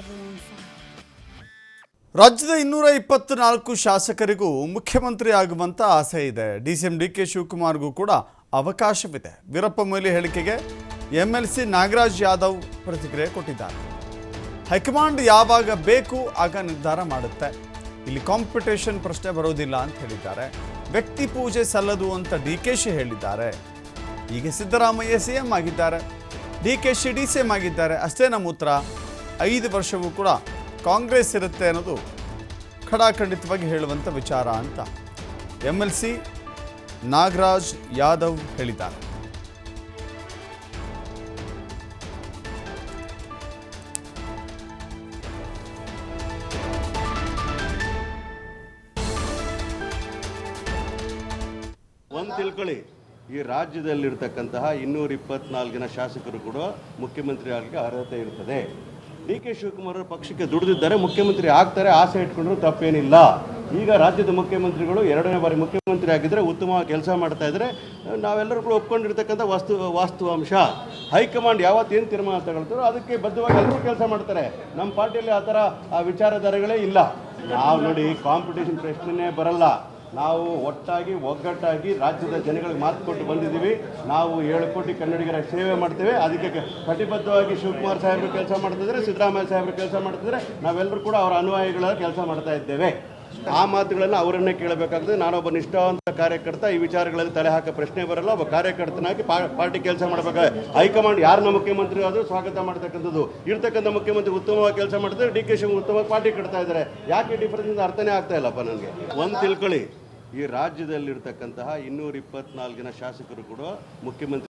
everyone fine. ರಾಜ್ಯದ 224 ಶಾಸಕರಿಗೂ ಮುಖ್ಯಮಂತ್ರಿ ಆಗುವಂತ ಆಸೆ ಇದೆ. ಡಿಸಿಎಂ ಡಿಕೆ ಶಿವಕುಮಾರ್ಗೂ ಕೂಡ ಅವಕಾಶವಿದೆ. ವೀರಪ್ಪ ಮೊಯ್ಲಿ ಹೇಳಿಕೆಗೆ ಎಂಎಲ್ಸಿ ನಾಗರಾಜ್ ಯಾದವ್ ಪ್ರತಿಕ್ರಿಯೆ ಕೊಟ್ಟಿದ್ದಾರೆ. ಹೈಕಮಾಂಡ್ ಯಾವಾಗ ಬೇಕು ಆಗ ನಿರ್ಧಾರ ಮಾಡುತ್ತೆ. ಇಲ್ಲಿ ಕಾಂಪಿಟೇಷನ್ ಪ್ರಶ್ನೆ ಬರೋದಿಲ್ಲ ಅಂತ ಹೇಳಿದ್ದಾರೆ. ವ್ಯಕ್ತಿ ಪೂಜೆ ಸಲ್ಲದು ಅಂತ ಡಿಕೆಶಿ ಹೇಳಿದ್ದಾರೆ. ಈಗ ಸಿದ್ದರಾಮಯ್ಯ ಸಿಎಂ ಆಗಿದ್ದಾರೆ, ಡಿಕೆಶಿ ಡಿಸಿಎಂ ಆಗಿದ್ದಾರೆ. ಅಷ್ಟೇ ನಮ್ಮ ಉತ್ತರ. 5 ವರ್ಷವೂ ಕೂಡ ಕಾಂಗ್ರೆಸ್ ಇರುತ್ತೆ ಅನ್ನೋದು ಖಡಾಖಂಡಿತವಾಗಿ ಹೇಳುವಂಥ ವಿಚಾರ ಅಂತ ಎಂಎಲ್ಸಿ ನಾಗರಾಜ್ ಯಾದವ್ ಹೇಳಿದ್ದಾರೆ. ಒಂದು ತಿಳ್ಕೊಳ್ಳಿ, ಈ ರಾಜ್ಯದಲ್ಲಿರ್ತಕ್ಕಂತಹ 224 ಜನ ಶಾಸಕರು ಕೂಡ ಮುಖ್ಯಮಂತ್ರಿ ಆಗಲಿಕ್ಕೆ ಅರ್ಹತೆ ಇರ್ತದೆ. ಡಿ ಕೆ ಶಿವಕುಮಾರ್ ಪಕ್ಷಕ್ಕೆ ದುಡಿದಿದ್ದಾರೆ, ಮುಖ್ಯಮಂತ್ರಿ ಆಗ್ತಾರೆ, ಆಸೆ ಇಟ್ಕೊಂಡ್ರು ತಪ್ಪೇನಿಲ್ಲ. ಈಗ ರಾಜ್ಯದ ಮುಖ್ಯಮಂತ್ರಿಗಳು 2ನೇ ಬಾರಿ ಮುಖ್ಯಮಂತ್ರಿ ಆಗಿದ್ದರೆ ಉತ್ತಮವಾಗಿ ಕೆಲಸ ಮಾಡ್ತಾ ಇದ್ದಾರೆ. ನಾವೆಲ್ಲರೂ ಕೂಡ ಒಪ್ಕೊಂಡಿರ್ತಕ್ಕಂಥ ವಾಸ್ತವಾಂಶ. ಹೈಕಮಾಂಡ್ ಯಾವತ್ತೇನು ತೀರ್ಮಾನ ತಗೊಳ್ತಾರೋ ಅದಕ್ಕೆ ಬದ್ಧವಾಗಿ ಎಲ್ಲರೂ ಕೆಲಸ ಮಾಡ್ತಾರೆ. ನಮ್ಮ ಪಾರ್ಟಿಯಲ್ಲಿ ಆ ಥರ ವಿಚಾರಧಾರೆಗಳೇ ಇಲ್ಲ. ನಾವು ನೋಡಿ, ಕಾಂಪಿಟೇಷನ್ ಪ್ರಶ್ನೆನೇ ಬರಲ್ಲ. ನಾವು ಒಟ್ಟಾಗಿ ಒಗ್ಗಟ್ಟಾಗಿ ರಾಜ್ಯದ ಜನಗಳಿಗೆ ಮಾತು ಕೊಟ್ಟು ಬಂದಿದ್ದೀವಿ. ನಾವು 7 ಕೋಟಿ ಕನ್ನಡಿಗರ ಸೇವೆ ಮಾಡ್ತೇವೆ. ಅದಕ್ಕೆ ಕಟಿಬದ್ಧವಾಗಿ ಶಿವಕುಮಾರ್ ಸಾಹೇಬರು ಕೆಲಸ ಮಾಡ್ತಿದ್ದಾರೆ, ಸಿದ್ದರಾಮಯ್ಯ ಸಾಹೇಬರು ಕೆಲಸ ಮಾಡ್ತಿದ್ದಾರೆ. ನಾವೆಲ್ಲರೂ ಕೂಡ ಅವರ ಅನುಯಾಯಿಗಳ ಕೆಲಸ ಮಾಡ್ತಾ ಇದ್ದೇವೆ. ಆ ಮಾತುಗಳನ್ನು ಅವರನ್ನೇ ಕೇಳಬೇಕಾಗ್ತದೆ. ನಾನೊಬ್ಬ ನಿಷ್ಠಾವಂತ ಕಾರ್ಯಕರ್ತ, ಈ ವಿಚಾರಗಳಲ್ಲಿ ತಲೆ ಹಾಕೋ ಪ್ರಶ್ನೆ ಬರಲ್ಲ. ಒಬ್ಬ ಕಾರ್ಯಕರ್ತನಾಗಿ ಪಾರ್ಟಿ ಕೆಲಸ ಮಾಡಬೇಕಾದ್ರೆ ಹೈಕಮಾಂಡ್ ಯಾರನ್ನ ಮುಖ್ಯಮಂತ್ರಿ ಆದರೂ ಸ್ವಾಗತ ಮಾಡ್ತಕ್ಕಂಥದ್ದು. ಇರ್ತಕ್ಕಂಥ ಮುಖ್ಯಮಂತ್ರಿ ಉತ್ತಮವಾಗಿ ಕೆಲಸ ಮಾಡ್ತಾರೆ, ಡಿ ಕೆ ಶಿವ ಉತ್ತಮವಾಗಿ ಪಾರ್ಟಿ ಕಟ್ತಾ ಇದ್ದಾರೆ. ಯಾಕೆ ಡಿಫರೆನ್ಸ್ ಅರ್ಥನೇ ಆಗ್ತಾ ಇಲ್ಲಪ್ಪ ನನಗೆ. ಒಂದು ತಿಳ್ಕೊಳ್ಳಿ, ಈ ರಾಜ್ಯದಲ್ಲಿರ್ತಕ್ಕಂತಹ 224 ಜನ ಶಾಸಕರು ಕೂಡ ಮುಖ್ಯಮಂತ್ರಿ